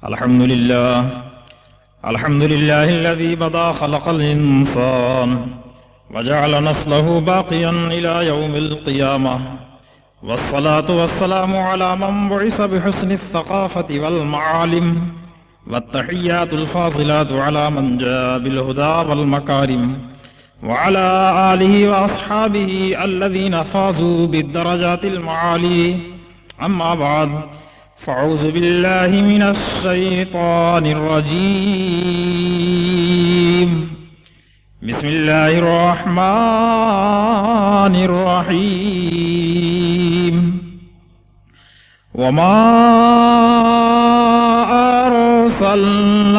الحمد لله الذي بدا خلق الإنسان وجعل نسله باقيا إلى يوم القيامة، والصلاة والسلام على من بعث بحسن الثقافة والمعالم، والتحيات الفاضلات على من جاء بالهدى والمكارم، وعلى آله وأصحابه الذين فازوا بالدرجات المعالي. أما بعد، فأعوذ بالله من الشيطان الرجيم. بسم الله الرحمن الرحيم. وما أرسلناك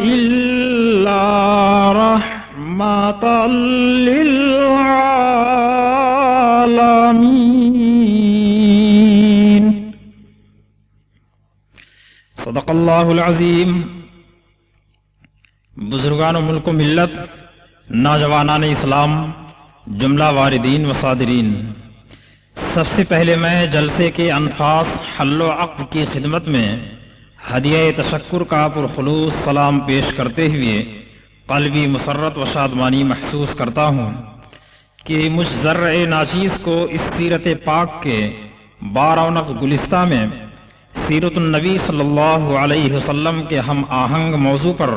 إلا رحمة للعالمين. صدق اللہ العظیم. بزرگان و ملک و ملت، نوجوانان اسلام، جملہ واردین و صادرین، سب سے پہلے میں جلسے کے انفاس حل و عقد کی خدمت میں ہدیہ تشکر کا پرخلوص سلام پیش کرتے ہوئے قلبی مسرت و شادمانی محسوس کرتا ہوں کہ مجھ ذرہ ناچیز کو اس سیرت پاک کے 12 گلستہ میں سیرت النبی صلی اللہ علیہ وسلم کے ہم آہنگ موضوع پر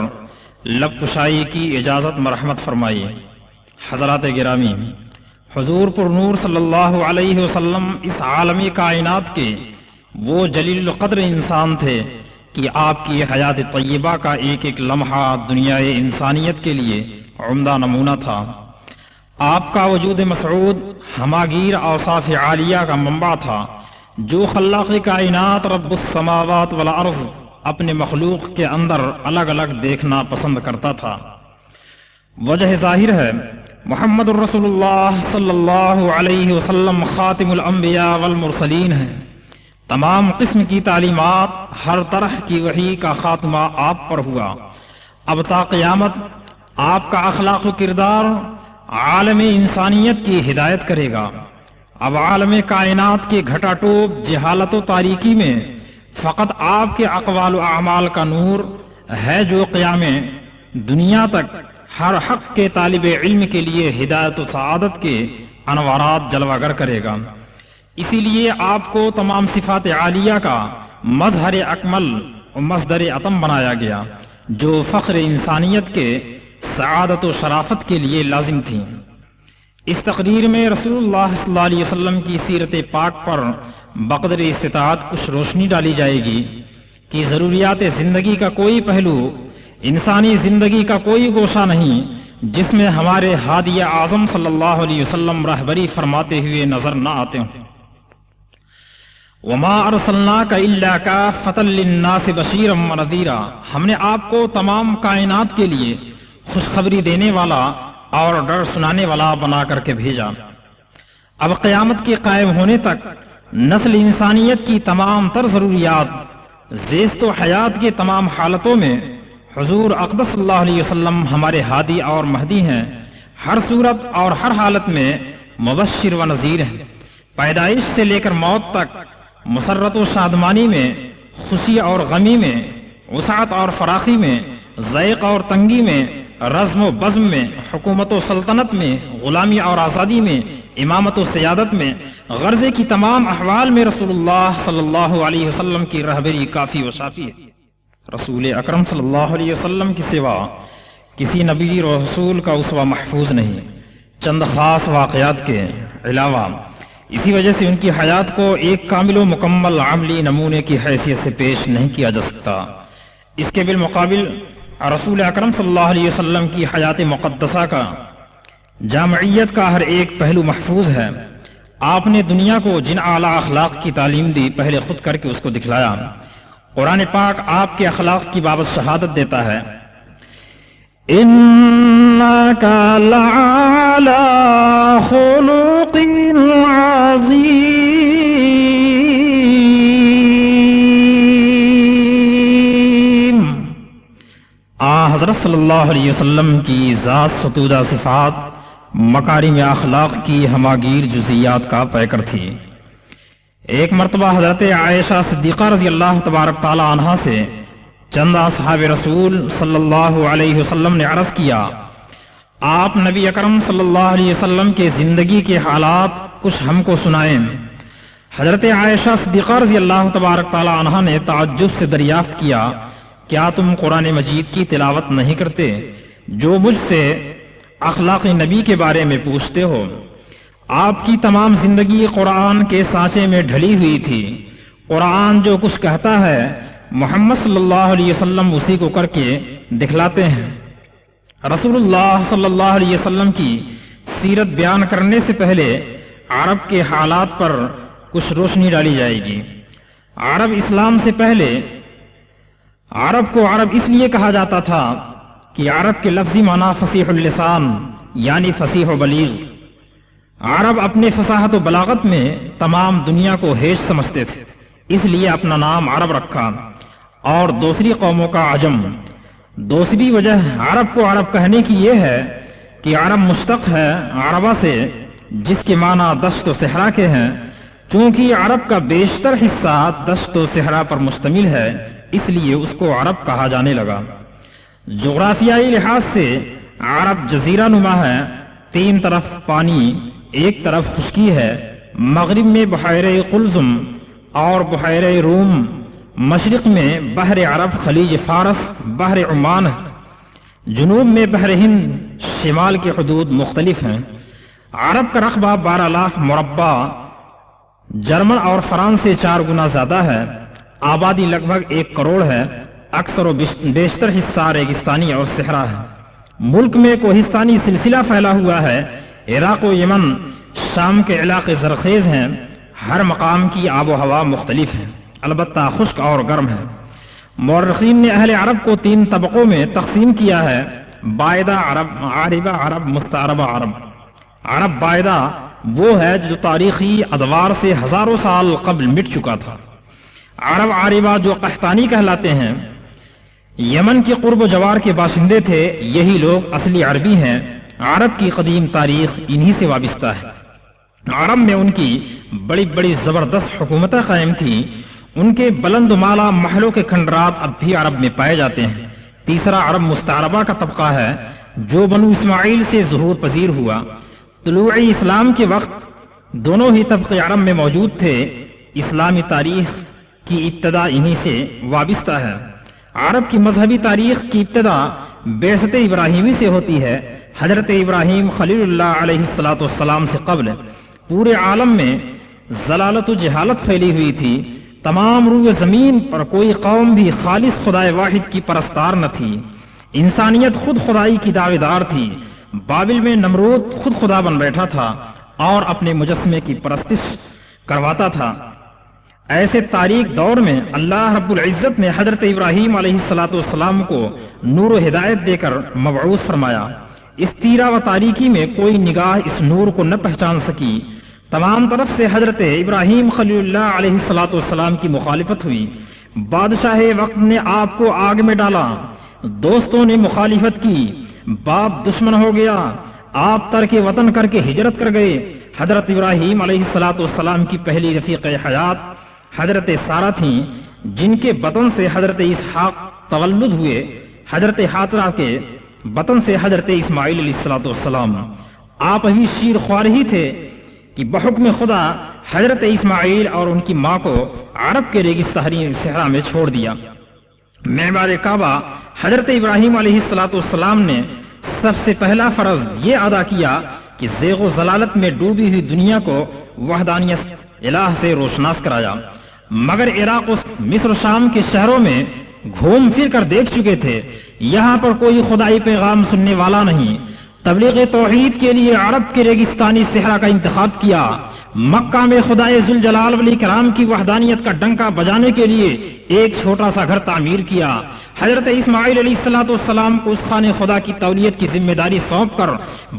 لب کشائی کی اجازت مرحمت فرمائیے. حضرات گرامی، حضور پر نور صلی اللہ علیہ وسلم اس عالمی کائنات کے وہ جلیل القدر انسان تھے کہ آپ کی حیات طیبہ کا ایک ایک لمحہ دنیا انسانیت کے لیے عمدہ نمونہ تھا. آپ کا وجود مسعود ہماگیر اوصاف عالیہ کا منبع تھا جو خلاق کائنات رب السماوات والارض اپنے مخلوق کے اندر الگ الگ دیکھنا پسند کرتا تھا. وجہ ظاہر ہے محمد الرسول اللہ صلی اللہ علیہ وسلم خاتم الانبیاء والمرسلین ہیں. تمام قسم کی تعلیمات، ہر طرح کی وحی کا خاتمہ آپ پر ہوا. اب تا قیامت آپ کا اخلاق و کردار عالم انسانیت کی ہدایت کرے گا. اب عالم کائنات کے گھٹا ٹوپ جہالت و تاریکی میں فقط آپ کے اقوال و اعمال کا نور ہے جو قیام دنیا تک ہر حق کے طالب علم کے لیے ہدایت و سعادت کے انوارات جلوہ گر کرے گا. اسی لیے آپ کو تمام صفات عالیہ کا مظہر اکمل و مصدر اتم بنایا گیا جو فخر انسانیت کے سعادت و شرافت کے لیے لازم تھیں. اس تقریر میں رسول اللہ صلی اللہ علیہ وسلم کی سیرت پاک پر بقدر استطاعت کچھ روشنی ڈالی جائے گی کہ ضروریات زندگی کا کوئی پہلو، انسانی زندگی کا کوئی گوشہ نہیں جس میں ہمارے ہادی اعظم صلی اللہ علیہ وسلم رہبری فرماتے ہوئے نظر نہ آتے ہوں. وما ارسلناک الا کافۃ للناس بشیرا ونذیرا. ہم نے آپ کو تمام کائنات کے لیے خوشخبری دینے والا اور ڈر سنانے والا بنا کر کے بھیجا. اب قیامت کے قائم ہونے تک نسل انسانیت کی تمام تر ضروریات زیست و حیات کی تمام حالتوں میں حضور اقدس صلی اللہ علیہ وسلم ہمارے ہادی اور مہدی ہیں. ہر صورت اور ہر حالت میں مبشر و نذیر ہیں. پیدائش سے لے کر موت تک مسرت و شادمانی میں، خوشی اور غمی میں، وسعت اور فراخی میں، ضیق اور تنگی میں، رزم و بزم میں، حکومت و سلطنت میں، غلامی اور آزادی میں، امامت و سیادت میں، غرضے کی تمام احوال میں رسول اللہ صلی اللہ علیہ وسلم کی رہبری کافی و شافی ہے. رسول اکرم صلی اللہ علیہ وسلم کی سوا کسی نبی و رسول کا اسوہ محفوظ نہیں، چند خاص واقعات کے علاوہ. اسی وجہ سے ان کی حیات کو ایک کامل و مکمل عملی نمونے کی حیثیت سے پیش نہیں کیا جا سکتا. اس کے بالمقابل رسول اکرم صلی اللہ علیہ وسلم کی حیات مقدسہ کا جامعیت کا ہر ایک پہلو محفوظ ہے. آپ نے دنیا کو جن اعلیٰ اخلاق کی تعلیم دی پہلے خود کر کے اس کو دکھلایا. قرآن پاک آپ کے اخلاق کی بابت شہادت دیتا ہے. إنك لعلى خلق عظيم. حضرت صلی اللہ علیہ وسلم کی ذات ستودہ صفات مکارم اخلاق کی ہماگیر جزیات کا پیکر تھی. ایک مرتبہ حضرت عائشہ صدیقہ رضی اللہ تبارک تعالی عنہا سے چند اصحاب رسول صلی اللہ علیہ وسلم نے عرض کیا، آپ نبی اکرم صلی اللہ علیہ وسلم کے زندگی کے حالات کچھ ہم کو سنائیں۔ حضرت عائشہ صدیقہ رضی اللہ تبارک تعالی عنہا نے تعجب سے دریافت کیا، کیا تم قرآن مجید کی تلاوت نہیں کرتے جو مجھ سے اخلاق نبی کے بارے میں پوچھتے ہو؟ آپ کی تمام زندگی قرآن کے سانچے میں ڈھلی ہوئی تھی۔ قرآن جو کچھ کہتا ہے محمد صلی اللہ علیہ وسلم اسی کو کر کے دکھلاتے ہیں۔ رسول اللہ صلی اللہ علیہ وسلم کی سیرت بیان کرنے سے پہلے عرب کے حالات پر کچھ روشنی ڈالی جائے گی۔ عرب اسلام سے پہلے عرب کو عرب اس لیے کہا جاتا تھا کہ عرب کے لفظی معنی فصیح اللسان یعنی فصیح و بلیغ۔ عرب اپنے فصاحت و بلاغت میں تمام دنیا کو ہیش سمجھتے تھے، اس لیے اپنا نام عرب رکھا اور دوسری قوموں کا عجم۔ دوسری وجہ عرب کو عرب کہنے کی یہ ہے کہ عرب مشتق ہے عربہ سے، جس کے معنی دشت و صحرا کے ہیں۔ چونکہ عرب کا بیشتر حصہ دشت و صحرا پر مشتمل ہے، اس لیے اس کو عرب کہا جانے لگا۔ جغرافیائی لحاظ سے عرب جزیرہ نما ہے، تین طرف پانی، ایک طرف خشکی ہے۔ مغرب میں بحیرہ قلزم اور بحیرہ روم، مشرق میں بحر عرب خلیج فارس بحر عمان ہے، جنوب میں بحر ہند، شمال کی حدود مختلف ہیں۔ عرب کا رقبہ 12 لاکھ مربع، جرمن اور فرانس سے 4 گنا زیادہ ہے۔ آبادی لگ بھگ 1 کروڑ ہے، اکثر و بیشتر حصہ ریگستانی اور صحرا ہے۔ ملک میں کوہستانی سلسلہ پھیلا ہوا ہے، عراق و یمن، شام کے علاقے زرخیز ہیں۔ ہر مقام کی آب و ہوا مختلف ہے، البتہ خشک اور گرم ہے۔ مورخین نے اہل عرب کو 3 طبقوں میں تقسیم کیا ہے: بائدہ عرب، عاربہ عرب، مستعربہ عرب۔ عرب بائدہ وہ ہے جو تاریخی ادوار سے ہزاروں سال قبل مٹ چکا تھا۔ عرب عاربہ جو قحطانی کہلاتے ہیں، یمن کے قرب و جوار کے باشندے تھے، یہی لوگ اصلی عربی ہیں۔ عرب کی قدیم تاریخ انہی سے وابستہ ہے۔ عرب میں ان کی بڑی بڑی زبردست حکومتیں قائم تھیں۔ ان کے بلند و بالا محلوں کے کھنڈرات اب بھی عرب میں پائے جاتے ہیں۔ تیسرا عرب مستعربہ کا طبقہ ہے، جو بنو اسماعیل سے ظہور پذیر ہوا۔ طلوع اسلام کے وقت دونوں ہی طبقے عرب میں موجود تھے۔ اسلامی تاریخ کی ابتدا انہی سے وابستہ ہے۔ عرب کی مذہبی تاریخ کی ابتدا بعثت ابراہیمی سے ہوتی ہے۔ حضرت ابراہیم خلیل اللہ علیہ السلام سے قبل پورے عالم میں ضلالت و جہالت پھیلی ہوئی تھی۔ تمام روئے زمین پر کوئی قوم بھی خالص خدائے واحد کی پرستار نہ تھی۔ انسانیت خود خدائی کی دعوے دار تھی۔ بابل میں نمرود خود خدا بن بیٹھا تھا اور اپنے مجسمے کی پرستش کرواتا تھا۔ ایسے تاریک دور میں اللہ رب العزت نے حضرت ابراہیم علیہ السلام کو نور و ہدایت دے کر مبعوث فرمایا۔ اس تیرا و تاریکی میں کوئی نگاہ اس نور کو نہ پہچان سکی۔ تمام طرف سے حضرت ابراہیم خلیل اللہ علیہ السلام کی مخالفت ہوئی۔ بادشاہ وقت نے آپ کو آگ میں ڈالا، دوستوں نے مخالفت کی، باپ دشمن ہو گیا، آپ ترک وطن کر کے ہجرت کر گئے۔ حضرت ابراہیم علیہ السلام کی پہلی رفیق حیات حضرت سارہ تھیں، جن کے بطن سے حضرت اسحاق تولد ہوئے۔ حضرت حاجرہ کے بطن سے حضرت اسماعیل علیہ السلام۔ آپ ابھی شیر خوار ہی تھے کہ بحکم خدا حضرت اسماعیل اور ان کی ماں کو عرب کے ریگستانی صحرا میں چھوڑ دیا۔ معمار کعبہ حضرت ابراہیم علیہ السلام نے سب سے پہلا فرض یہ ادا کیا کہ زیغ و ضلالت میں ڈوبی ہوئی دنیا کو وحدانیت الہ سے روشناس کرایا۔ مگر عراق و مصر و شام کے شہروں میں گھوم پھر کر دیکھ چکے تھے، یہاں پر کوئی خدائی پیغام سننے والا نہیں۔ تبلیغ توحید کے لیے عرب کے ریگستانی صحرا کا انتخاب کیا۔ مکہ میں خدائے ذوالجلال والاکرام کی وحدانیت کا ڈنکا بجانے کے لیے ایک چھوٹا سا گھر تعمیر کیا۔ حضرت اسماعیل علیہ السلام کو اس خانہ خدا کی تولیت کی ذمہ داری سونپ کر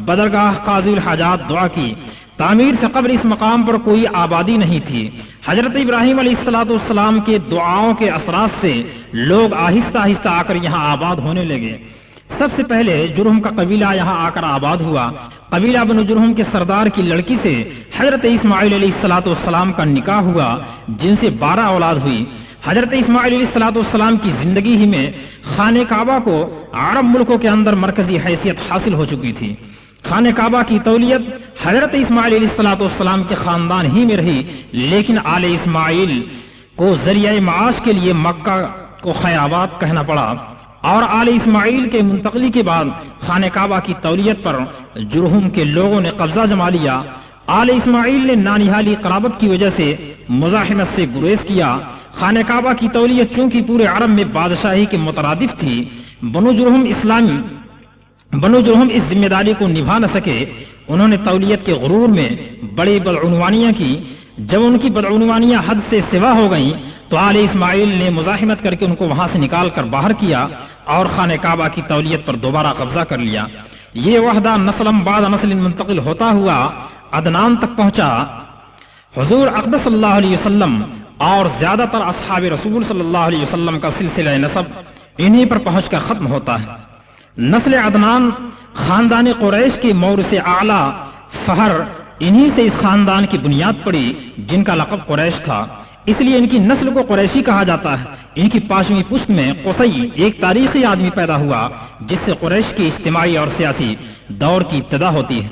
بدرگاہ قاضی الحاجات دعا کی۔ تعمیر سے قبل اس مقام پر کوئی آبادی نہیں تھی۔ حضرت ابراہیم علیہ السلام کے دعاؤں کے اثرات سے لوگ آہستہ آہستہ آ کر یہاں آباد ہونے لگے۔ سب سے پہلے جرہم کا قبیلہ یہاں آ کر آباد ہوا۔ قبیلہ بنو جرہم کے سردار کی لڑکی سے حضرت اسماعیل علیہ السلام کا نکاح ہوا، جن سے 12 اولاد ہوئی۔ حضرت اسماعیل علیہ السلام کی زندگی ہی میں خانہ کعبہ کو عرب ملکوں کے اندر مرکزی حیثیت حاصل ہو چکی تھی۔ خانہ کعبہ کی تولیت حضرت اسماعیل علیہ السلام کے خاندان ہی میں رہی، لیکن آل اسماعیل کو ذریعہ معاش کے لیے مکہ کو خیر آباد کہنا پڑا، اور آل اسماعیل کے منتقلی کے بعد خانہ کعبہ کی تولیت پر جرہم کے لوگوں نے قبضہ جما لیا۔ آل اسماعیل نے نانہالی قرابت کی وجہ سے مزاحمت سے گریز کیا۔ خانہ کعبہ کی تولیت چونکہ پورے عرب میں بادشاہی کے مترادف تھی، بنو جرہم اس ذمہ داری کو نبھا نہ سکے۔ انہوں نے تولیت کے غرور میں بڑی بدعنوانیاں کی۔ جب ان کی بدعنوانیاں حد سے سوا ہو گئیں تو آل اسماعیل نے مزاحمت کر کے ان کو وہاں سے نکال کر باہر کیا اور خانہ کعبہ کی تولیت پر دوبارہ قبضہ کر لیا۔ یہ وحدہ نسل بعد نسل منتقل ہوتا ہوا عدنان تک پہنچا۔ حضور اقدس صلی اللہ علیہ وسلم اور زیادہ تر اصحاب رسول صلی اللہ علیہ وسلم کا سلسلہ نسب انہی پر پہنچ کر ختم ہوتا ہے۔ نسل عدنان خاندان قریش کے مورث اعلیٰ فہر، انہی سے اس خاندان کی بنیاد پڑی جن کا لقب قریش تھا، اس لیے ان کی نسل کو قریشی کہا جاتا ہے۔ ان کی 5ویں پشت میں قصی ایک تاریخی آدمی پیدا ہوا جس سے قریش کی اجتماعی اور سیاسی دور کی ابتدا ہوتی ہے۔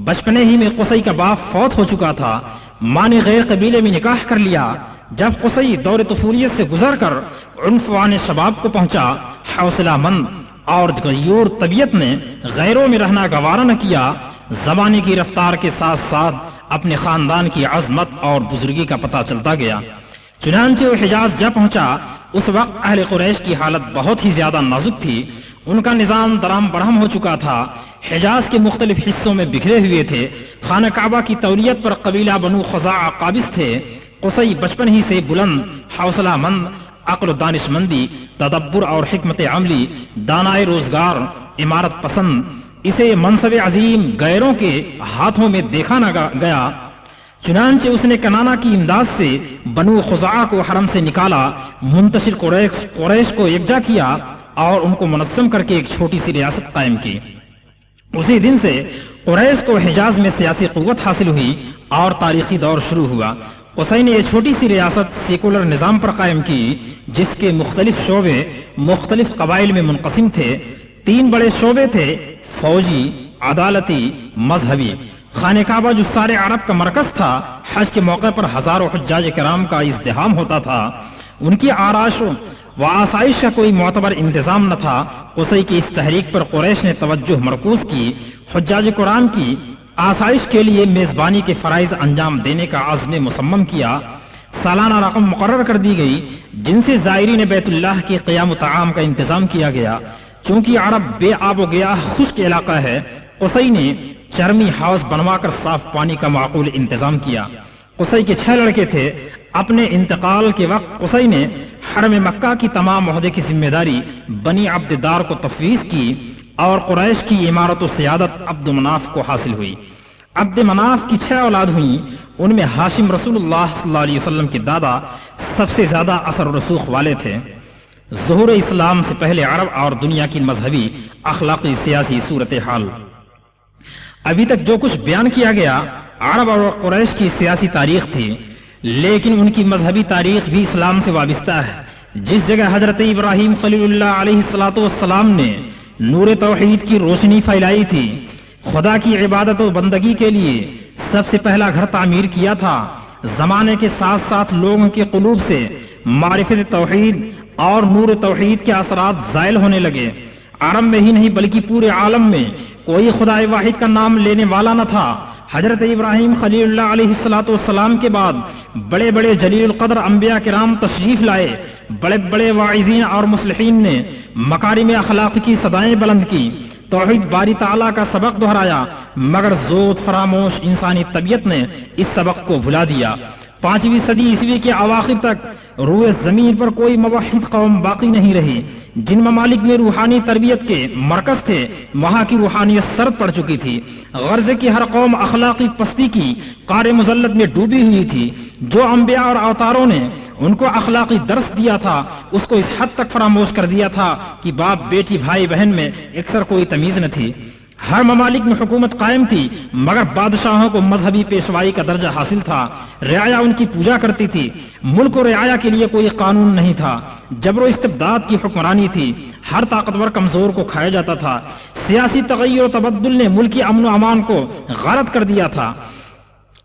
بچپنے ہی میں قصی کا باپ فوت ہو چکا تھا، ماں نے غیر قبیلے میں نکاح کر لیا۔ جب قصی دور طفولیت سے گزر کر عنفوان شباب کو پہنچا، حوصلہ مند اور غیور طبیعت نے غیروں میں رہنا گوارا نہ کیا۔ زمانے کی رفتار کے ساتھ ساتھ اپنے خاندان کی عظمت اور بزرگی کا پتہ چلتا گیا۔ چنانچہ وہ حجاز جا پہنچا۔ اس وقت اہل قریش کی حالت بہت ہی زیادہ نازک تھی۔ ان کا نظام درہم برہم ہو چکا تھا، حجاز کے مختلف حصوں میں بکھرے ہوئے تھے۔ خانہ کعبہ کی تولیت پر قبیلہ بنو خزاعہ قابض تھے۔ قصی بچپن ہی سے بلند، حوصلہ مند، عقل و دانش مندی، تدبر اور حکمت عملی، دانائے روزگار، عمارت پسند، اسے منصب عظیم غیروں کے ہاتھوں میں دیکھا نہ گیا۔ چنانچہ اس نے کنانہ کی امداد سے بنو خزاعہ کو حرم سے نکالا، منتشر قریش کو یکجا کیا اور ان کو منظم کر کے ایک چھوٹی سی ریاست قائم کی۔ اسی دن سے قریش کو حجاز میں سیاسی قوت حاصل ہوئی اور تاریخی دور شروع ہوا۔ قصی نے یہ چھوٹی سی ریاست سیکولر نظام پر قائم کی، جس کے مختلف شعبے مختلف قبائل میں منقسم تھے۔ 3 بڑے شعبے تھے: فوجی، عدالتی، مذہبی۔ خانہ کعبہ جو سارے عرب کا مرکز تھا، حج کے موقع پر ہزاروں حجاج کرام کا ازدحام ہوتا تھا۔ ان کی آرائش و آسائش کا کوئی معتبر انتظام نہ تھا۔ قصی کی اس تحریک پر قریش نے توجہ مرکوز کی، حجاج کرام کی آسائش کے لیے میزبانی کے فرائض انجام دینے کا عزم مصمم کیا۔ سالانہ رقم مقرر کر دی گئی جن سے زائرین بیت اللہ کے قیام و طعام کا انتظام کیا گیا۔ چونکہ عرب بے آب و گیاہ خشک علاقہ ہے، قصی نے چرمی ہاؤس بنوا کر صاف پانی کا معقول انتظام کیا۔ قصی کے 6 لڑکے تھے۔ اپنے انتقال کے وقت قصی نے حرم مکہ کی تمام عہدے کی ذمہ داری بنی عبددار کو تفویض کی اور قریش کی عمارت و سیادت عبد مناف کو حاصل ہوئی۔ عبد مناف کی 6 اولاد ہوئیں، ان میں ہاشم رسول اللہ صلی اللہ علیہ وسلم کے دادا سب سے زیادہ اثر و رسوخ والے تھے۔ ظہور اسلام سے پہلے عرب اور دنیا کی مذہبی، اخلاقی، سیاسی صورتحال۔ ابھی تک جو کچھ بیان کیا گیا عرب اور قریش کی سیاسی تاریخ تھی، لیکن ان کی مذہبی تاریخ بھی اسلام سے وابستہ ہے۔ جس جگہ حضرت ابراہیم خلیل اللہ علیہ السلام نے نور توحید کی روشنی پھیلائی تھی، خدا کی عبادت و بندگی کے لیے سب سے پہلا گھر تعمیر کیا تھا، زمانے کے ساتھ ساتھ لوگوں کے قلوب سے معرفت توحید اور نور توحید کے اثرات زائل ہونے لگے۔ عرب میں ہی نہیں بلکہ پورے عالم میں کوئی خدا واحد کا نام لینے والا نہ تھا۔ حضرت ابراہیم خلیل اللہ علیہ السلام کے بعد بڑے بڑے جلیل القدر انبیاء کرام تشریف لائے، بڑے بڑے واعظین اور مصلحین نے مکارم اخلاق کی صدائیں بلند کی، توحید باری تعالیٰ کا سبق دہرایا، مگر زود فراموش انسانی طبیعت نے اس سبق کو بھلا دیا۔ 5ویں صدی عیسوی کے اواخر تک روئے زمین پر کوئی موحد قوم باقی نہیں رہی۔ جن ممالک میں روحانی تربیت کے مرکز تھے وہاں کی روحانیت سرد پڑ چکی تھی۔ غرض کی ہر قوم اخلاقی پستی کی قعر مذلت میں ڈوبی ہوئی تھی۔ جو انبیاء اور اوتاروں نے ان کو اخلاقی درس دیا تھا اس کو اس حد تک فراموش کر دیا تھا کہ باپ بیٹی بھائی بہن میں اکثر کوئی تمیز نہ تھی۔ ہر ممالک میں حکومت قائم تھی مگر بادشاہوں کو مذہبی پیشوائی کا درجہ حاصل تھا۔ رعایا ان کی پوجا کرتی تھی۔ ملک و رعایا کے لیے کوئی قانون نہیں تھا۔ جبر و استبداد کی حکمرانی تھی۔ ہر طاقتور کمزور کو کھایا جاتا تھا۔ سیاسی تغیر و تبدل نے ملکی امن و امان کو غارت کر دیا تھا۔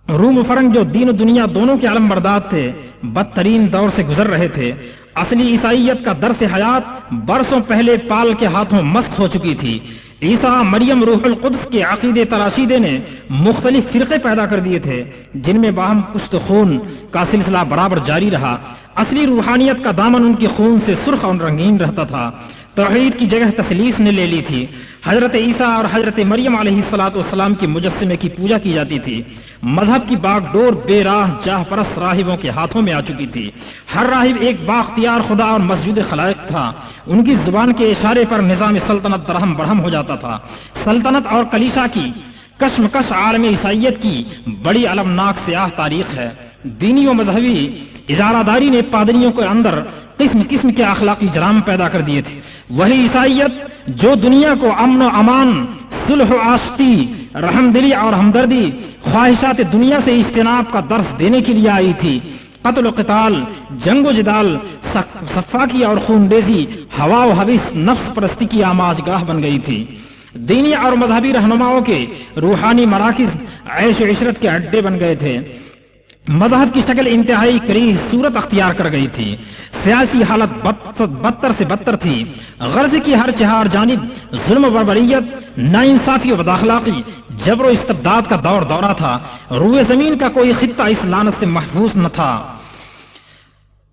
روم و فرنگ جو دین و دنیا دونوں کے علم بردار تھے بدترین دور سے گزر رہے تھے۔ اصلی عیسائیت کا درس حیات برسوں پہلے پال کے ہاتھوں مسخ ہو چکی تھی۔ عیسیٰ مریم روح القدس کے عقیدے تراشیدے نے مختلف فرقے پیدا کر دیے تھے جن میں باہم کشت خون کا سلسلہ برابر جاری رہا۔ اصلی روحانیت کا دامن ان کے خون سے سرخ اور رنگین رہتا تھا۔ توحید کی جگہ تثلیث نے لے لی تھی۔ حضرت عیسیٰ اور حضرت مریم علیہ السلام کے مجسمے کی پوجا کی جاتی تھی۔ مذہب کی باغ ڈور بے راہ جاہ پرست راہبوں کے ہاتھوں میں آ چکی تھی۔ ہر راہب ایک بااختیار خدا اور مسجود خلائق تھا۔ ان کی زبان کے اشارے پر نظام سلطنت درہم برہم ہو جاتا تھا۔ سلطنت اور کلیسا کی کشمکش عالم عیسائیت کی بڑی المناک سیاہ تاریخ ہے۔ دینی و مذہبی اجارہ داری نے پادریوں کے اندر قسم قسم کے اخلاقی جرائم پیدا کر دیے تھے۔ وہی عیسائیت جو دنیا کو امن و امان، صلح و آشتی، رحم دلی اور ہمدردی، خواہشات دنیا سے اجتناب کا درس دینے کے لیے آئی تھی۔ قتل و قتال، جنگ و جدال، سفاکی اور خونریزی، ہوا و حویث نفس پرستی کی آماج گاہ بن گئی تھی۔ دینی اور مذہبی رہنماؤں کے روحانی مراکز عیش و عشرت کے اڈے بن گئے تھے۔ مذہب کی شکل انتہائی کریہ صورت اختیار کر گئی تھی۔ سیاسی حالت بدتر سے بدتر تھی۔ غرض کی ہر چہار جانب ظلم و بربریت، ناانصافی و بداخلاقی، جبر و استبداد کا دورہ تھا۔ روئے زمین کا کوئی خطہ اس لعنت سے محفوظ نہ تھا۔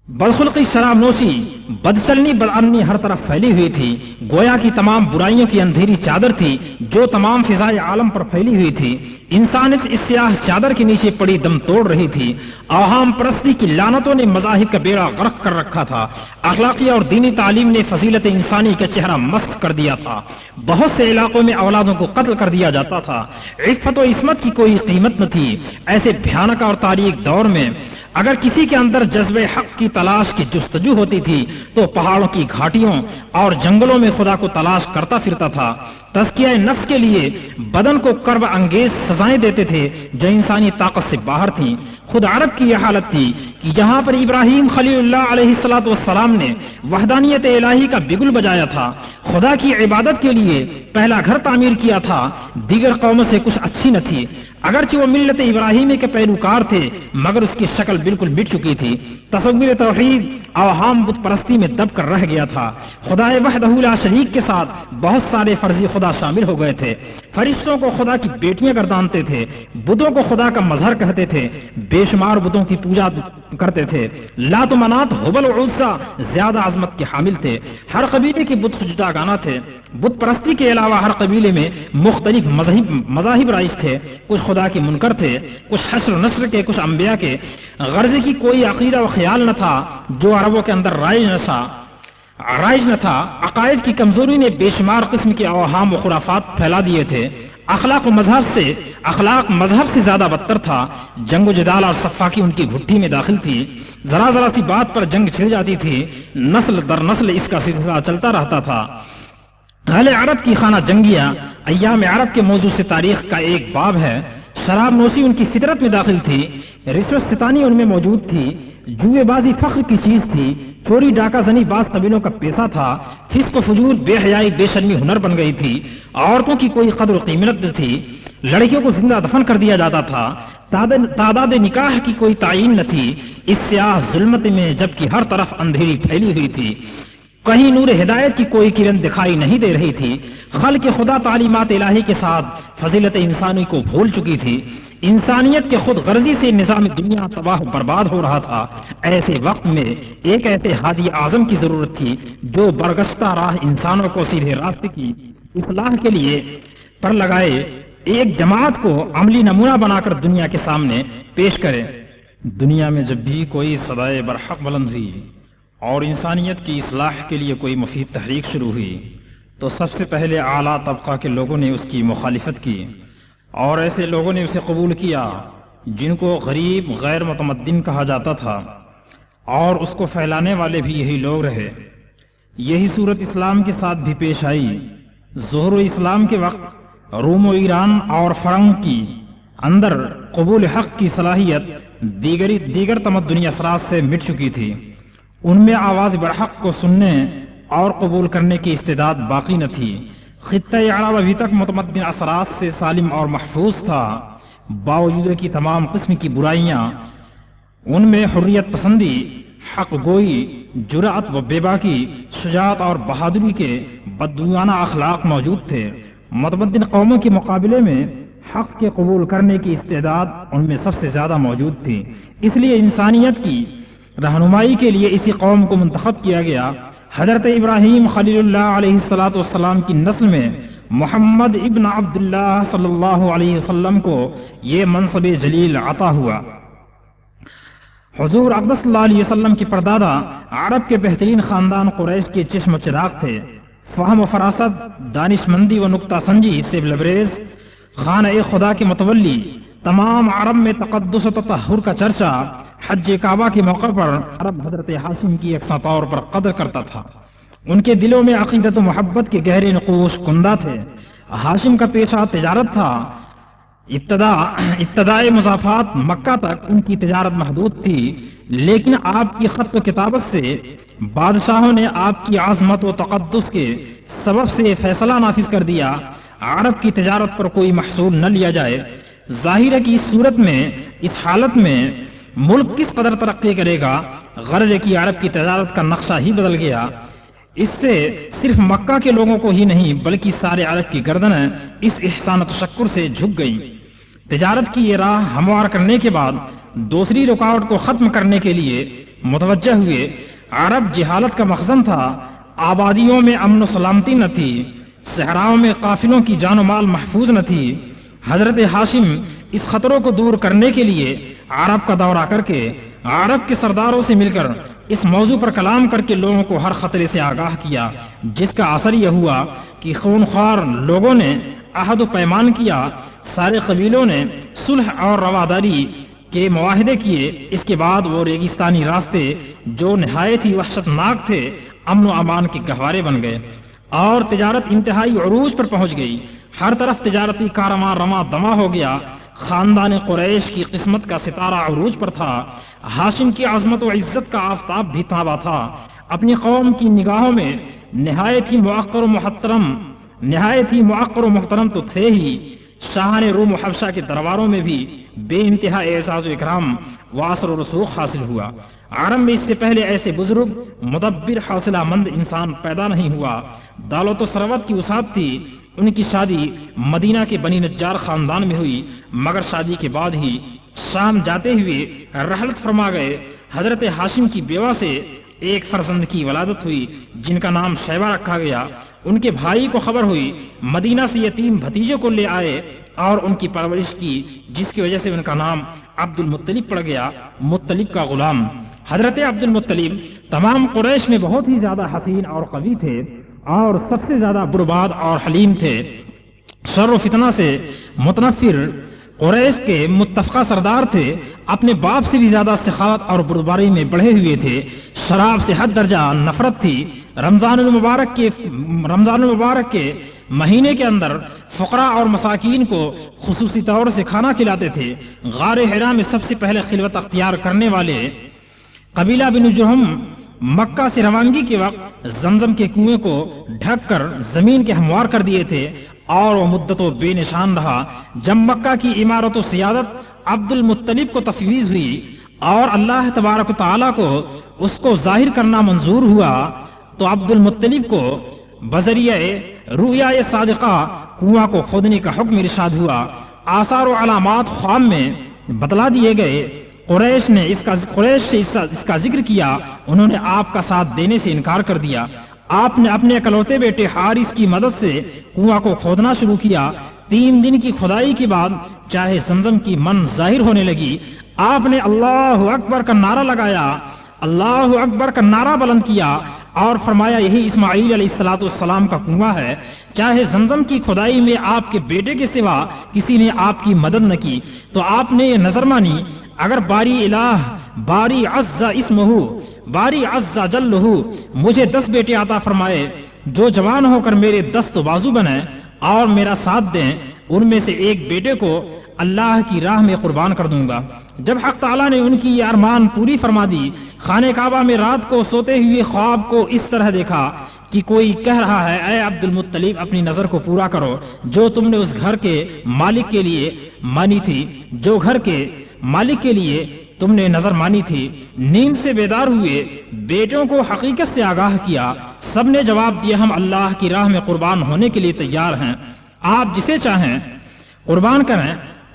بدخلقی، شراب نوشی، بدچلنی، بدامنی ہر طرف پھیلی ہوئی تھی۔ گویا کی تمام برائیوں کی اندھیری چادر تھی جو تمام فضائے عالم پر پھیلی ہوئی تھی۔ انسانیت اس سیاہ چادر کے نیچے پڑی دم توڑ رہی تھی۔ اوہام پرستی کی لعنتوں نے مذاہب کا بیڑا غرق کر رکھا تھا۔ اخلاقی اور دینی تعلیم نے فضیلت انسانی کا چہرہ مسخ کر دیا تھا۔ بہت سے علاقوں میں اولادوں کو قتل کر دیا جاتا تھا۔ عفت و عصمت کی کوئی قیمت نہ تھی۔ ایسے بھیانک اور تاریک دور میں اگر کسی کے اندر جذبہ حق کی تلاش کی جستجو ہوتی تھی تو پہاڑوں کی گھاٹیوں اور جنگلوں میں خدا کو تلاش کرتا پھرتا تھا۔ تزکیہ نفس کے لیے بدن کو کرب انگیز سزائیں دیتے تھے جو انسانی طاقت سے باہر تھیں۔ خود عرب کی یہ حالت تھی کہ جہاں پر ابراہیم خلیل اللہ علیہ السلام نے وحدانیت الہی کا بگل بجایا تھا، خدا کی عبادت کے لیے پہلا گھر تعمیر کیا تھا، دیگر قوموں سے کچھ اچھی نہ تھی۔ اگرچہ وہ ملت ابراہیمی کے پیروکار تھے مگر اس کی شکل بالکل مٹ چکی تھی۔ تصور توحید اوہام بت پرستی میں دب کر رہ گیا تھا۔ خدا وحدہ لا شریک کے ساتھ بہت سارے فرضی خدا شامل ہو گئے تھے۔ فرشتوں کو خدا کی بیٹیاں گردانتے تھے، بتوں کو خدا کا مظہر کہتے تھے، بے شمار بتوں کی پوجا کرتے تھے۔ لات و منات، حبل و عزا زیادہ عظمت کے حامل تھے۔ ہر قبیلے کے بت سجداگانہ تھے۔ بت پرستی کے علاوہ ہر قبیلے میں مختلف مذاہب رائج تھے۔ کچھ خدا کے منکر تھے، کچھ حشر و نشر کے، کچھ انبیاء کے۔ غرض کی کوئی عقیدہ و خیال نہ تھا جو عربوں کے اندر رائج نہ تھا۔ عقائد کی کمزوری نے بے شمار قسم کے اوہام و خرافات پھیلا دیے تھے۔ اخلاق مذہب سے زیادہ بدتر تھا۔ جنگ و جدال اور سفاکی ان کی گھٹی میں داخل تھی۔ ذرا سی بات پر جنگ چھڑ جاتی تھی، نسل در نسل اس کا سلسلہ چلتا رہتا تھا۔ اہل عرب کی خانہ جنگیاں ایام عرب کے موضوع سے تاریخ کا ایک باب ہے۔ شراب نوشی ان کی فطرت میں داخل تھی، رشوت ستانی ان میں موجود تھی، جوئے بازی فخر کی چیز تھی، چوری ڈاکہ زنی بعض قبیلوں کا پیشہ تھا، فسق و فجور، بے حیائی، بے شرمی ہنر بن گئی تھی، عورتوں کی کوئی قدر و قیمت نہ تھی، لڑکیوں کو زندہ دفن کر دیا جاتا تھا، تعداد نکاح کی کوئی تعین نہ تھی۔ اس سیاہ ظلمت میں جبکہ ہر طرف اندھیری پھیلی ہوئی تھی، کہیں نور ہدایت کی کوئی کرن دکھائی نہیں دے رہی تھی۔ خلق خدا تعلیمات الہی کے ساتھ فضیلت انسانی کو بھول چکی تھی۔ انسانیت کے خود غرضی سے نظام دنیا تباہ و برباد ہو رہا تھا۔ ایسے وقت میں ایک ایسے ہادی اعظم کی ضرورت تھی جو برگشتہ راہ انسانوں کو سیدھے راستے کی اصلاح کے لیے پر لگائے ایک جماعت کو عملی نمونہ بنا کر دنیا کے سامنے پیش کرے۔ دنیا میں جب بھی کوئی صدائے برحق بلند ہوئی اور انسانیت کی اصلاح کے لیے کوئی مفید تحریک شروع ہوئی تو سب سے پہلے اعلیٰ طبقہ کے لوگوں نے اس کی مخالفت کی، اور ایسے لوگوں نے اسے قبول کیا جن کو غریب غیر متمدن کہا جاتا تھا، اور اس کو پھیلانے والے بھی یہی لوگ رہے۔ یہی صورت اسلام کے ساتھ بھی پیش آئی۔ ظہور اسلام کے وقت روم و ایران اور فرنگ کی اندر قبول حق کی صلاحیت دیگر تمدنی اثرات سے مٹ چکی تھی۔ ان میں آواز برحق کو سننے اور قبول کرنے کی استعداد باقی نہ تھی۔ خطۂ عرب ابھی تک متمدن اثرات سے سالم اور محفوظ تھا، باوجود کی تمام قسم کی برائیاں ان میں حریت پسندی، حق گوئی، جرأت و بے باکی، شجاعت اور بہادری کے بدگمانہ اخلاق موجود تھے۔ متمدن قوموں کے مقابلے میں حق کے قبول کرنے کی استعداد ان میں سب سے زیادہ موجود تھی۔ اس لیے انسانیت کی رہنمائی کے لیے اسی قوم کو منتخب کیا گیا۔ حضرت ابراہیم خلیل اللہ علیہ السلام کی نسل میں محمد ابن عبداللہ صلی اللہ علیہ وسلم کو یہ منصب جلیل عطا ہوا۔ حضور اقدس صلی اللہ علیہ وسلم کی پردادا عرب کے بہترین خاندان قریش کے چشم و چراغ تھے۔ فہم و فراست، دانش مندی و نکتہ سنجی سے لبریز، خانہ خدا کے متولی، تمام عرب میں تقدس و تطہر کا چرچا، حج کعبہ کے موقع پر عرب حضرت ہاشم کی یکساں طور پر قدر کرتا تھا۔ ان کے دلوں میں عقیدت و محبت کے گہرے نقوش کندہ تھے۔ ہاشم کا پیشہ تجارت تھا۔ ابتدائی مضافات مکہ تک ان کی تجارت محدود تھی، لیکن آپ کی خط و کتابت سے بادشاہوں نے آپ کی عظمت و تقدس کے سبب سے فیصلہ نافذ کر دیا، عرب کی تجارت پر کوئی محصول نہ لیا جائے۔ ظاہر ہے کہ اس صورت میں، اس حالت میں ملک کس قدر ترقی کرے گا، غرض ہے کہ عرب کی تجارت کا نقشہ ہی بدل گیا۔ اس سے صرف مکہ کے لوگوں کو ہی نہیں بلکہ سارے عرب کی گردنیں اس احسان و تشکر سے جھک گئیں۔ تجارت کی یہ راہ ہموار کرنے کے بعد دوسری رکاوٹ کو ختم کرنے کے لیے متوجہ ہوئے۔ عرب جہالت کا مخزن تھا، آبادیوں میں امن و سلامتی نہ تھی، صحراؤں میں قافلوں کی جان و مال محفوظ نہ تھی۔ حضرت ہاشم اس خطروں کو دور کرنے کے لیے عرب کا دورہ کر کے عرب کے سرداروں سے مل کر اس موضوع پر کلام کر کے لوگوں کو ہر خطرے سے آگاہ کیا، جس کا اثر یہ ہوا کہ خونخوار لوگوں نے عہد و پیمان کیا، سارے قبیلوں نے صلح اور رواداری کے معاہدے کیے۔ اس کے بعد وہ ریگستانی راستے جو نہایت ہی وحشتناک تھے امن و امان کے گہوارے بن گئے، اور تجارت انتہائی عروج پر پہنچ گئی۔ ہر طرف تجارتی کارواں رواں دواں ہو گیا۔ خاندان قریش کی قسمت کا ستارہ عروج پر تھا۔ ہاشم کی عظمت و عزت کا آفتاب بھی تابا تھا۔ اپنی قوم کی نگاہوں میں نہایت ہی موقر و محترم تو تھے ہی، شاہان روم و حبشہ کے درباروں میں بھی بے انتہا اعزاز و اکرام و اثر و رسوخ حاصل ہوا۔ عرب میں اس سے پہلے ایسے بزرگ، مدبر، حوصلہ مند انسان پیدا نہیں ہوا۔ دولت و ثروت کی وسعت تھی۔ ان کی شادی مدینہ کے بنی نجار خاندان میں ہوئی، مگر شادی کے بعد ہی شام جاتے ہوئے رحلت فرما گئے۔ حضرت ہاشم کی بیوہ سے ایک فرزند کی ولادت ہوئی جن کا نام شیبہ رکھا گیا۔ ان کے بھائی کو خبر ہوئی، مدینہ سے یتیم بھتیجے کو لے آئے اور ان کی پرورش کی، جس کی وجہ سے ان کا نام عبد المطلب پڑ گیا، مطلب کا غلام۔ حضرت عبد المطلب تمام قریش میں بہت ہی زیادہ حسین اور قوی تھے، اور سب سے زیادہ برباد اور حلیم تھے۔ شر و فتنہ سے متنفر قریش کے متفقہ سردار تھے۔ اپنے باپ سے بھی زیادہ سخاوت اور بردباری میں بڑھے ہوئے تھے۔ شراب سے حد درجہ نفرت تھی۔ رمضان المبارک کے مہینے کے اندر فقراء اور مساکین کو خصوصی طور سے کھانا کھلاتے تھے۔ غار حرا میں سب سے پہلے خلوت اختیار کرنے والے قبیلہ بن جرہم مکہ سے روانگی کے وقت زمزم کے کنویں کو ڈھک کر زمین کے ہموار کر دیے تھے، اور وہ مدت و بے نشان رہا۔ جب مکہ کی عمارت و سیادت عبد المطلب کو تفویض ہوئی اور اللہ تبارک و تعالیٰ کو اس کو ظاہر کرنا منظور ہوا، تو عبد المطلب کو بذریعہ رؤیا صادقہ کنواں کو کھودنے کا حکم ارشاد ہوا۔ آثار و علامات خواب میں بتلا دیے گئے۔ قریش سے اس کا ذکر کیا، انہوں نے آپ کا ساتھ دینے سے انکار کر دیا۔ آپ نے اپنے اکلوتے بیٹے حارث کی مدد سے کنواں کو کھودنا شروع کیا۔ 3 دن کی کھدائی کے بعد چاہے زمزم کی من ظاہر ہونے لگی۔ آپ نے اللہ اکبر کا نعرہ لگایا اللہ اکبر کا نعرہ بلند کیا اور فرمایا یہی اسماعیل علیہ السلام کا کنواں ہے، چاہے زمزم کی کھدائی میں آپ کے بیٹے کے سوا کسی نے آپ کی مدد نہ کی تو آپ نے یہ نظر مانی اگر باری الہ باری عز اسمہ باری عز جلہ مجھے 10 بیٹے عطا فرمائے جو جوان ہو کر میرے دست و بازو بنیں اور میرا ساتھ دیں، ان میں سے ایک بیٹے کو اللہ کی راہ میں قربان کر دوں گا۔ جب حق تعالیٰ نے ان کی یہ ارمان پوری فرما دی، خانہ کعبہ میں رات کو سوتے ہوئے خواب کو اس طرح دیکھا کہ کوئی کہہ رہا ہے اے عبد المطلب اپنی نظر کو پورا کرو جو تم نے اس گھر کے مالک کے لیے مانی تھی، جو گھر کے مالک کے لیے تم نے نظر مانی تھی۔ نیند سے بیدار ہوئے بیٹوں کو حقیقت سے آگاہ کیا، سب نے جواب دیا ہم اللہ کی راہ میں قربان ہونے کے لیے تیار ہیں، آپ جسے چاہیں قربان کریں۔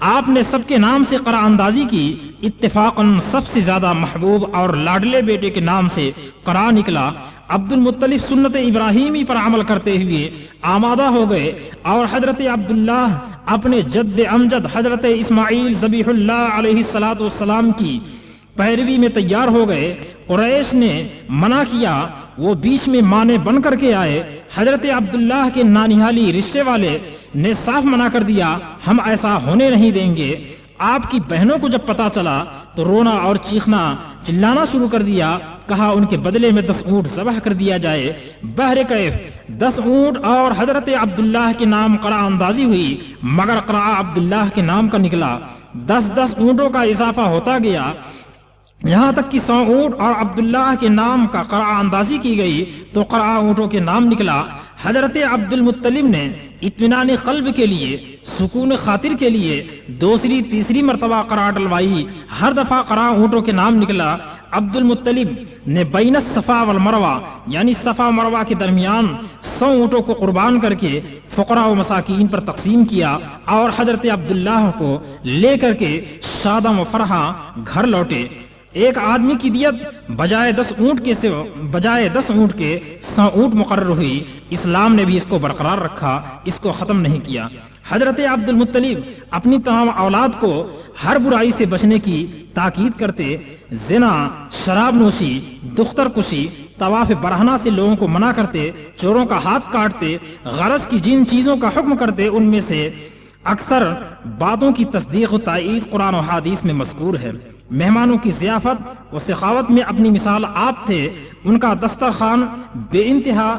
آپ نے سب کے نام سے قرآن اندازی کی، اتفاقاً سب سے زیادہ محبوب اور لاڈلے بیٹے کے نام سے قرآن نکلا۔ عبد المطلب سنت ابراہیمی پر عمل کرتے ہوئے آمادہ ہو گئے اور حضرت عبداللہ اپنے جد امجد حضرت اسماعیل ذبیح اللہ علیہ السلام کی پیروی میں تیار ہو گئے۔ قریش نے منع کیا، وہ بیچ میں مانے بن کر کے آئے۔ حضرت عبداللہ کے نانیہالی رشتے والے نے صاف منع کر دیا ہم ایسا ہونے نہیں دیں گے۔ آپ کی بہنوں کو جب پتا چلا تو رونا اور چیخنا چلانا شروع کر دیا، کہا ان کے بدلے میں 10 اونٹ ذبح کر دیا جائے۔ بہرکیف 10 اونٹ اور حضرت عبداللہ کے نام قرآن اندازی ہوئی، مگر قرآن عبداللہ کے نام کا نکلا۔ 10 اونٹوں کا اضافہ ہوتا گیا، یہاں تک کہ 100 اونٹ اور عبداللہ کے نام کا قرآن اندازی کی گئی تو قرآن اونٹوں کے نام نکلا۔ حضرت عبد المطلب نے اطمینان قلب کے لیے، سکون خاطر کے لیے دوسری تیسری مرتبہ قرآن ڈلوائی، ہر دفعہ قرآن اونٹوں کے نام نکلا۔ عبد المطلب نے بین الصفا والمروہ یعنی صفا مروہ کے درمیان 100 اونٹوں کو قربان کر کے فقراء و مساکین پر تقسیم کیا اور حضرت عبداللہ کو لے کر کے شادم و فرحاں گھر لوٹے۔ ایک آدمی کی دیت بجائے 10 اونٹ کے 100 اونٹ مقرر ہوئی۔ اسلام نے بھی اس کو برقرار رکھا، اس کو ختم نہیں کیا۔ حضرت عبد المطلب اپنی تمام اولاد کو ہر برائی سے بچنے کی تاکید کرتے، زنا، شراب نوشی، دختر کشی، طواف برہنہ سے لوگوں کو منع کرتے، چوروں کا ہاتھ کاٹتے، غرض کی جن چیزوں کا حکم کرتے ان میں سے اکثر باتوں کی تصدیق و تائید قرآن و حدیث میں مذکور ہے۔ مہمانوں کی ضیافت و سخاوت میں اپنی مثال آپ تھے، ان کا دسترخوان بے انتہا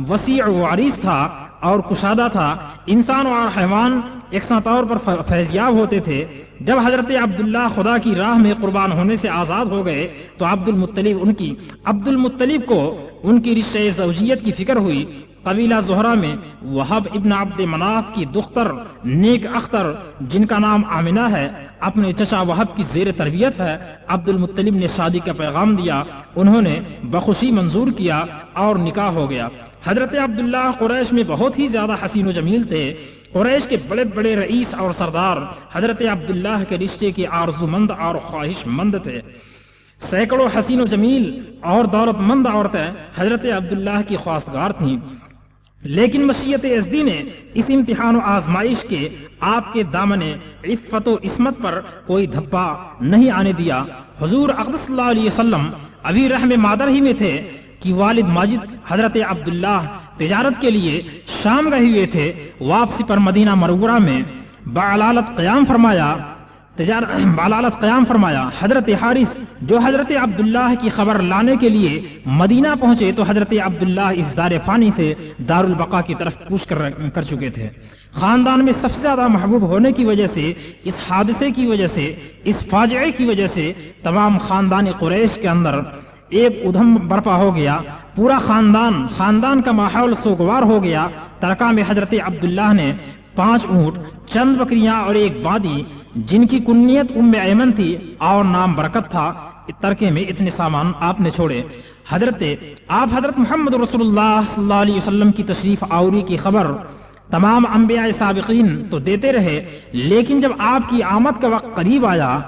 وسیع و عریض تھا اور کشادہ تھا، انسان اور حیوان یکساں طور پر فیضیاب ہوتے تھے۔ جب حضرت عبداللہ خدا کی راہ میں قربان ہونے سے آزاد ہو گئے تو عبد المطلب کو ان کی رشتہ زوجیت کی فکر ہوئی۔ قبیلہ زہرہ میں وہب ابن عبد مناف کی دختر نیک اختر جن کا نام آمنہ ہے اپنے چچا وہب کی زیر تربیت ہے۔ عبد المطلب نے شادی کا پیغام دیا، انہوں نے بخوشی منظور کیا اور نکاح ہو گیا۔ حضرت عبداللہ قریش میں بہت ہی زیادہ حسین و جمیل تھے۔ قریش کے بڑے بڑے رئیس اور سردار حضرت عبداللہ کے رشتے کے آرزومند اور خواہش مند تھے۔ سینکڑوں حسین و جمیل اور دولت مند عورتیں حضرت عبداللہ کی خواستگار تھیں، لیکن مشیت ازدی نے اس امتحان و آزمائش کے آپ کے دامن عفت و عصمت پر کوئی دھبا نہیں آنے دیا۔ حضور اقدس صلی اللہ علیہ وسلم ابھی رحم مادر ہی میں تھے کہ والد ماجد حضرت عبداللہ تجارت کے لیے شام گئے ہوئے تھے۔ واپسی پر مدینہ منورہ میں بعلالت قیام فرمایا۔ حضرت حارث جو حضرت عبداللہ کی خبر لانے کے لیے مدینہ پہنچے تو حضرت عبداللہ اس دار فانی سے دار البقاء کی طرف کوچ کر چکے تھے۔ خاندان میں سب سے زیادہ محبوب ہونے کی وجہ سے، اس حادثے کی وجہ سے، اس فاجعے کی وجہ سے تمام خاندان قریش کے اندر ایک ادھم برپا ہو گیا۔ پورا خاندان کا ماحول سوگوار ہو گیا۔ ترکہ میں حضرت عبداللہ نے 5 اونٹ، چند بکریاں اور ایک بادی جن کی کنیت ایمن تھی اور نام برکت تھا، ترکے میں اتنے سامان آپ نے چھوڑے۔ حضرت محمد رسول اللہ صلی اللہ علیہ وسلم کی تشریف آوری کی خبر تمام انبیاء سابقین تو دیتے رہے، لیکن جب آپ کی آمد کا وقت قریب آیا،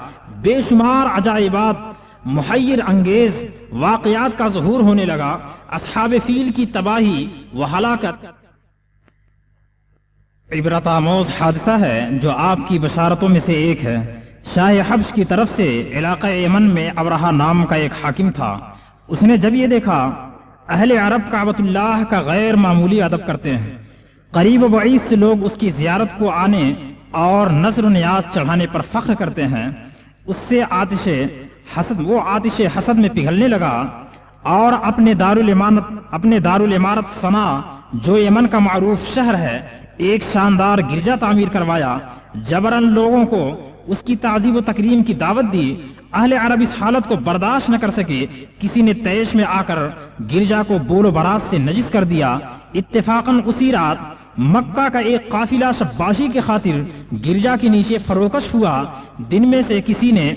بے شمار عجائبات، محیر انگیز واقعات کا ظہور ہونے لگا۔ اصحاب فیل کی تباہی و ہلاکت عبرت آموز حادثہ ہے جو آپ کی بشارتوں میں سے ایک ہے شاہ حبش کی طرف سے علاقہ یمن میں ابرہہ نام کا ایک حاکم تھا۔ اس نے جب یہ دیکھا اہل عرب کعبۃ اللہ کا غیر معمولی ادب کرتے ہیں، قریب و بعید سے لوگ اس کی زیارت کو آنے اور نذر و نیاز چڑھانے پر فخر کرتے ہیں، اس سے آتش حسد میں پگھلنے لگا اور اپنے دارالامارت صنع جو یمن کا معروف شہر ہے ایک شاندار گرجا تعمیر کروایا۔ جبراً لوگوں کو اس کی تعظیم و تکریم کی دعوت دی۔ اہل عرب اس حالت کو برداشت نہ کر سکے، کسی نے تیش میں آ کر گرجا کو بول و برات سے نجس کر دیا۔ اتفاقاً اسی رات مکہ کا ایک قافلہ شباشی کے خاطر گرجا کے نیچے فروکش ہوا۔ دن میں سے کسی نے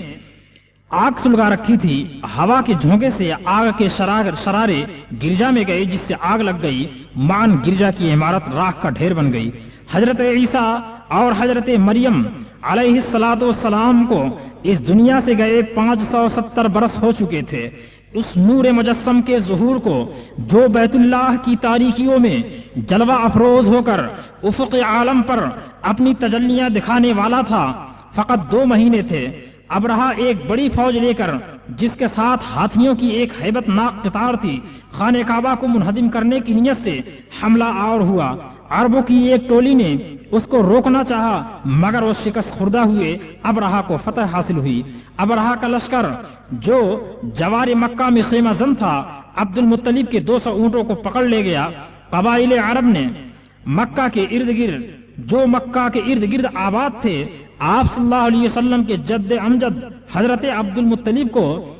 آگ سلگا رکھی تھی، ہوا کے جھونکے سے آگ کے شرارے گرجا میں گئے جس سے آگ لگ گئی، معاً گرجا کی عمارت راکھ کا ڈھیر بن گئی۔ حضرت عیسیٰ اور حضرت مریم علیہ السلام کو اس دنیا سے گئے 570 برس ہو چکے تھے۔ اس نور مجسم کے ظہور کو جو بیت اللہ کی تاریکیوں میں جلوہ افروز ہو کر افق عالم پر اپنی تجلیاں دکھانے والا تھا، فقط 2 مہینے تھے۔ ابرہہ ایک بڑی فوج لے کر، جس کے ساتھ ہاتھیوں کی ایک ہیبت ناک قطار تھی، خانہ کعبہ کو منہدم کرنے کی نیت سے حملہ آور ہوا۔ عربوں کی ایک ٹولی نے اس کو روکنا چاہا مگر وہ شکست خوردہ ہوئے ابرہہ کو فتح حاصل ہوئی۔ ابرہہ کا لشکر جو جوار مکہ میں خیمہ زن تھا، عبد المطلب کے 200 اونٹوں کو پکڑ لے گیا۔ قبائل عرب نے مکہ کے ارد گرد آباد تھے، آپ صلی اللہ علیہ وسلم کے جد امجد حضرت عبد المطلب کو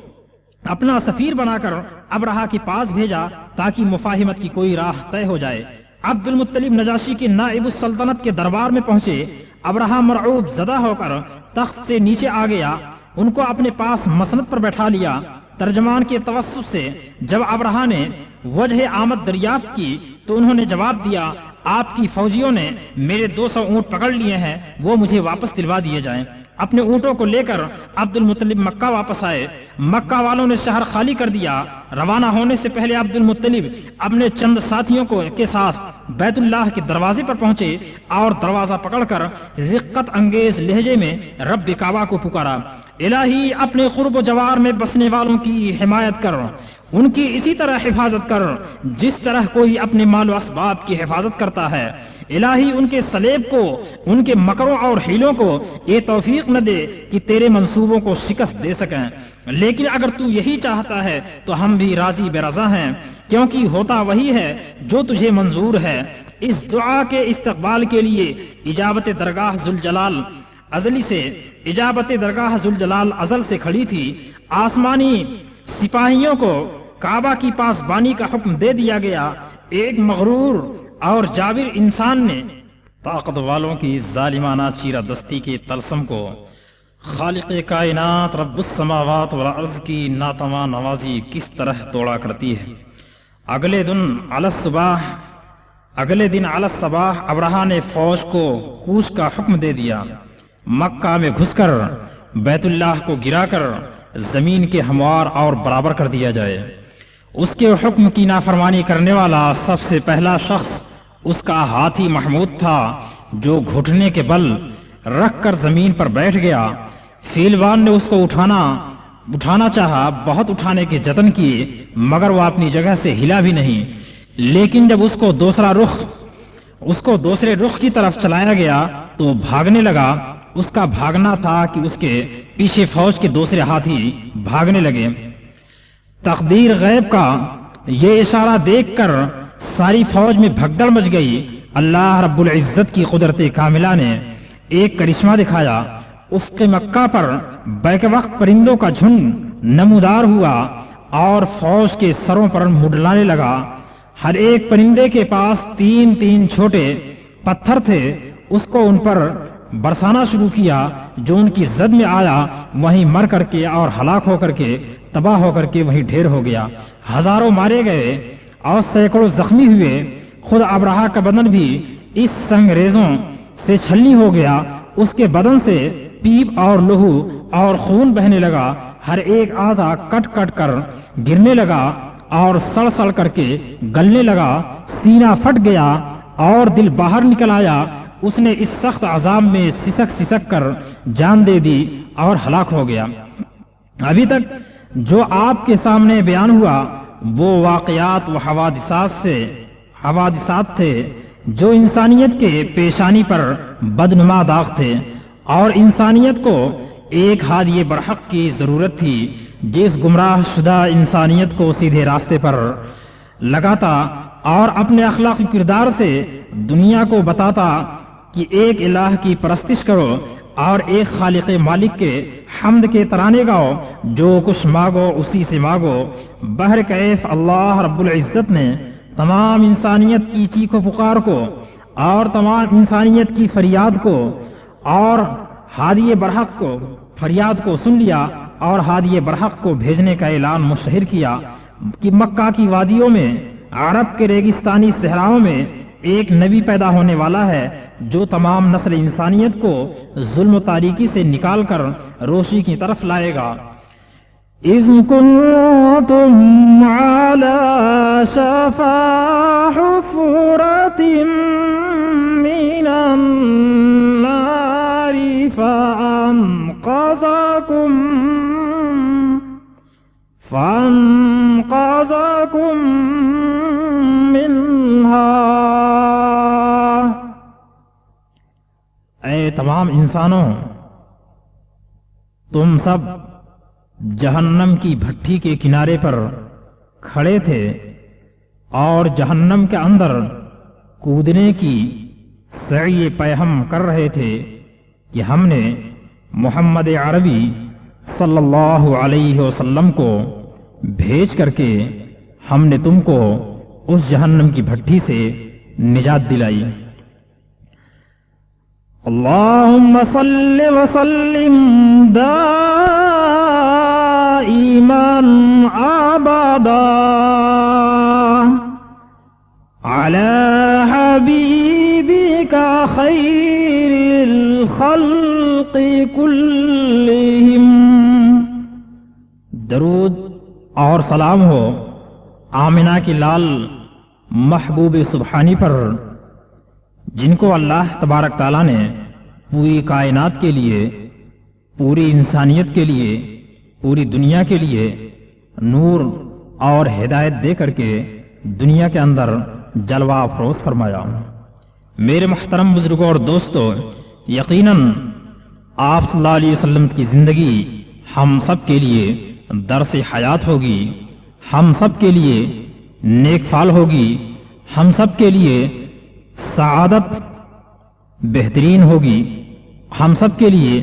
اپنا سفیر بنا کر ابرہہ کے پاس بھیجا تاکہ مفاہمت کی کوئی راہ طے ہو جائے۔ عبد المطلب نجاشی کے نائب السلطنت کے دربار میں پہنچے۔ ابرہہ مرعوب زدہ ہو کر تخت سے نیچے آ گیا، ان کو اپنے پاس مسند پر بیٹھا لیا۔ ترجمان کے توسط سے جب ابرہہ نے وجہ آمد دریافت کی تو انہوں نے جواب دیا، آپ کی فوجیوں نے میرے 200 اونٹ پکڑ لیے ہیں، وہ مجھے واپس دلوا دیے جائیں۔ اپنے اونٹوں کو لے کر عبد المطلب مکہ واپس آئے۔ مکہ والوں نے شہر خالی کر دیا۔ روانہ ہونے سے پہلے عبد المطلب اپنے چند ساتھیوں کے ساتھ بیت اللہ کے دروازے پر پہنچے اور دروازہ پکڑ کر رقت انگیز لہجے میں رب کعبہ کو پکارا، الہی اپنے قرب و جوار میں بسنے والوں کی حمایت کر، ان کی اسی طرح حفاظت کر جس طرح کوئی اپنے مال و اسباب کی حفاظت کرتا ہے۔ الہی ان کے سلیب کو، ان کے مکروں اور حیلوں کو یہ توفیق نہ دے کہ تیرے منصوبوں کو شکست دے سکیں، لیکن اگر تو یہی چاہتا ہے تو ہم بھی راضی بے رضا ہیں، کیونکہ ہوتا وہی ہے جو تجھے منظور ہے۔ اس دعا کے استقبال کے لیے اجابت درگاہ ذوالجلال ازل سے کھڑی تھی۔ آسمانی سپاہیوں کو کعبہ کی پاسبانی کا حکم دے دیا گیا۔ ایک مغرور اور جابر انسان نے طاقت والوں کی ظالمانہ چیرہ دستی کے طلسم کو خالق کائنات رب السماوات والارض کی ناتواں نوازی کس طرح توڑا کرتی ہے۔ اگلے دن علی الصباح ابرہہ نے فوج کو کوچ کا حکم دے دیا۔ مکہ میں گھس کر بیت اللہ کو گرا کر زمین کے ہموار اور برابر کر دیا جائے۔ اس کے حکم کی نافرمانی کرنے والا سب سے پہلا شخص اس کا ہاتھی محمود تھا، جو گھٹنے کے بل رکھ کر زمین پر بیٹھ گیا۔ فیلوان نے اس کو اٹھانا چاہا، بہت اٹھانے کے جتن کیے مگر وہ اپنی جگہ سے ہلا بھی نہیں۔ لیکن جب اس کو دوسرے رخ کی طرف چلایا گیا تو بھاگنے لگا۔ اس کا بھاگنا تھا کہ اس کے پیچھے فوج کے دوسرے ہاتھی بھاگنے لگے۔ تقدیر غیب کا یہ اشارہ دیکھ کر ساری فوج میں بھگدڑ مچ گئی۔ اللہ رب العزت کی قدرت کاملہ نے ایک کرشمہ دکھایا۔ افق مکہ پر بیک وقت پرندوں کا جھنڈ نمودار ہوا اور فوج کے سروں پر منڈلانے لگا۔ ہر ایک پرندے کے پاس 3 چھوٹے پتھر تھے۔ اس کو ان پر برسانا شروع کیا، جو ان کی زد میں آیا وہیں مر کر کے اور ہلاک ہو کر کے تباہ ہو کر کے وہیں ڈھیر ہو گیا۔ ہزاروں مارے گئے اور سینکڑوں زخمی ہوئے۔ خود ابرہہ کا بدن بھی اس سنگریزوں سے چھلنی ہو گیا۔ اس کے بدن سے پیپ اور لہو اور خون بہنے لگا۔ ہر ایک اعضا کٹ کٹ کر گرنے لگا اور سڑ سڑ کر کے گلنے لگا۔ سینہ پھٹ گیا اور دل باہر نکل آیا اس نے اس سخت عذاب میں سسک سسک کر جان دے دی اور ہلاک ہو گیا۔ ابھی تک جو آپ کے سامنے بیان ہوا وہ واقعات و حوادثات تھے جو انسانیت کے پیشانی پر بدنما داغ تھے، اور انسانیت کو ایک ہادی برحق کی ضرورت تھی جس گمراہ شدہ انسانیت کو سیدھے راستے پر لگاتا اور اپنے اخلاقی کردار سے دنیا کو بتاتا کہ ایک الہ کی پرستش کرو اور ایک خالق مالک کے حمد کے ترانے گاؤ، جو کچھ مانگو اسی سے مانگو۔ بہر کیف اللہ رب العزت نے تمام انسانیت کی چیخ و پکار کو اور تمام انسانیت کی فریاد کو اور ہادی برحق کو فریاد کو سن لیا اور ہادی برحق کو بھیجنے کا اعلان مشہور کیا کہ مکہ کی وادیوں میں، عرب کے ریگستانی صحراؤں میں ایک نبی پیدا ہونے والا ہے جو تمام نسل انسانیت کو ظلم و تاریکی سے نکال کر روشنی کی طرف لائے گا۔ اذ کنتم علی شفا حفرۃ من النار فانقذکم منہا۔ اے تمام انسانوں، تم سب جہنم کی بھٹی کے کنارے پر کھڑے تھے اور جہنم کے اندر کودنے کی سعی پیہم کر رہے تھے کہ ہم نے محمد عربی صلی اللہ علیہ وسلم کو بھیج کر کے ہم نے تم کو اس جہنم کی بھٹی سے نجات دلائی۔ اللہم صل وسلم دائما ابدا علی حبیبک خیر الخلق کلہم۔ درود اور سلام ہو آمنہ کی لال محبوب سبحانی پر، جن کو اللہ تبارک تعالیٰ نے پوری کائنات کے لیے، پوری انسانیت کے لیے، پوری دنیا کے لیے نور اور ہدایت دے کر کے دنیا کے اندر جلوہ افروز فرمایا۔ میرے محترم بزرگوں اور دوستو، یقیناً آپ صلی اللہ علیہ وسلم کی زندگی ہم سب کے لیے درس حیات ہوگی، ہم سب کے لیے نیک فال ہوگی، ہم سب کے لیے سعادت بہترین ہوگی، ہم سب کے لیے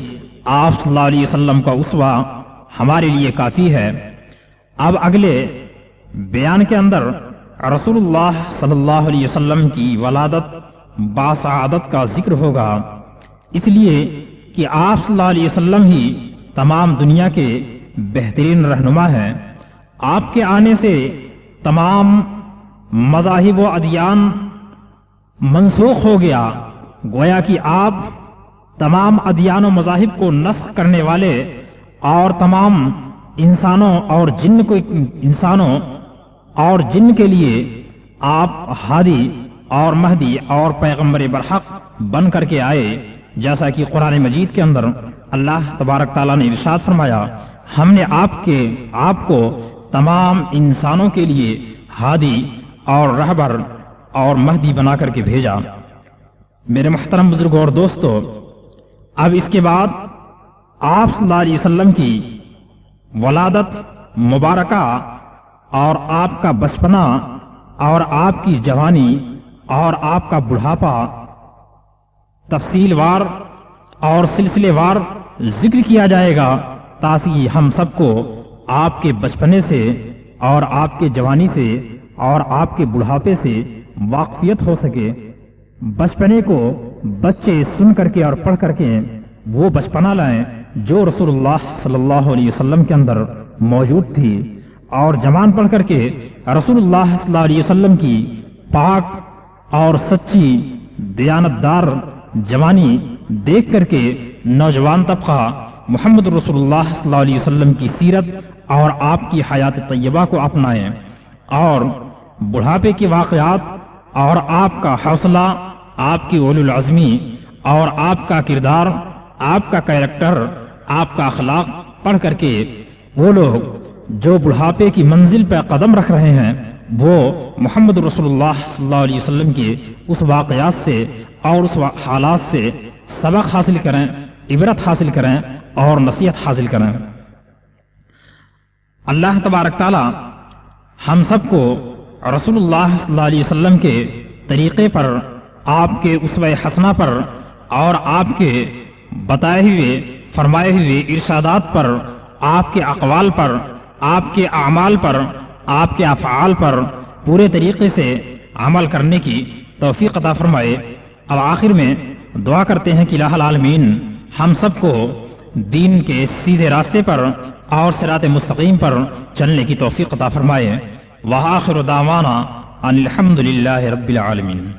آپ صلی اللہ علیہ وسلم کا اسوہ ہمارے لیے کافی ہے۔ اب اگلے بیان کے اندر رسول اللہ صلی اللہ علیہ وسلم کی ولادت باسعادت کا ذکر ہوگا، اس لیے کہ آپ صلی اللہ علیہ وسلم ہی تمام دنیا کے بہترین رہنما ہیں۔ آپ کے آنے سے تمام مذاہب و ادیان منسوخ ہو گیا، گویا کہ آپ تمام ادیان و مذاہب کو نسخ کرنے والے اور تمام انسانوں اور جن کے لیے آپ ہادی اور مہدی اور پیغمبر برحق بن کر کے آئے، جیسا کہ قرآن مجید کے اندر اللہ تبارک تعالیٰ نے ارشاد فرمایا، ہم نے آپ کو تمام انسانوں کے لیے ہادی اور رہبر اور مہدی بنا کر کے بھیجا۔ میرے محترم بزرگوں اور دوستو، اب اس کے بعد آپ صلی اللہ علیہ وسلم کی ولادت مبارکہ اور آپ کا بچپنا اور آپ کی جوانی اور آپ کا بڑھاپا تفصیل وار اور سلسلے وار ذکر کیا جائے گا، تاکہ ہم سب کو آپ کے بچپنے سے اور آپ کے جوانی سے اور آپ کے بڑھاپے سے واقفیت ہو سکے۔ بچپنے کو بچے سن کر کے اور پڑھ کر کے وہ بچپنا لائیں جو رسول اللہ صلی اللہ علیہ وسلم کے اندر موجود تھی، اور جوان پڑھ کر کے رسول اللہ صلی اللہ علیہ وسلم کی پاک اور سچی دیانتدار جوانی دیکھ کر کے نوجوان طبقہ محمد رسول اللہ صلی اللہ علیہ وسلم کی سیرت اور آپ کی حیات طیبہ کو اپنائیں، اور بڑھاپے کے واقعات اور آپ کا حوصلہ آپ کی اولو العزمی اور آپ کا کردار، آپ کا کیریکٹر، آپ کا اخلاق پڑھ کر کے وہ لوگ جو بڑھاپے کی منزل پہ قدم رکھ رہے ہیں وہ محمد رسول اللہ صلی اللہ علیہ وسلم کے اس واقعات سے اور اس حالات سے سبق حاصل کریں، عبرت حاصل کریں اور نصیحت حاصل کریں۔ اللہ تبارک تعالی ہم سب کو رسول اللہ صلی اللہ علیہ وسلم کے طریقے پر، آپ کے اسوہ حسنہ پر اور آپ کے بتائے ہوئے فرمائے ہوئے ارشادات پر، آپ کے اقوال پر، آپ کے اعمال پر، آپ کے افعال پر پورے طریقے سے عمل کرنے کی توفیق عطا فرمائے۔ اب آخر میں دعا کرتے ہیں کہ الہ العالمین ہم سب کو دین کے سیدھے راستے پر اور صراط مستقیم پر چلنے کی توفیق عطا فرمائے۔ وآخر دعوانا ان الحمد للہ رب العالمین۔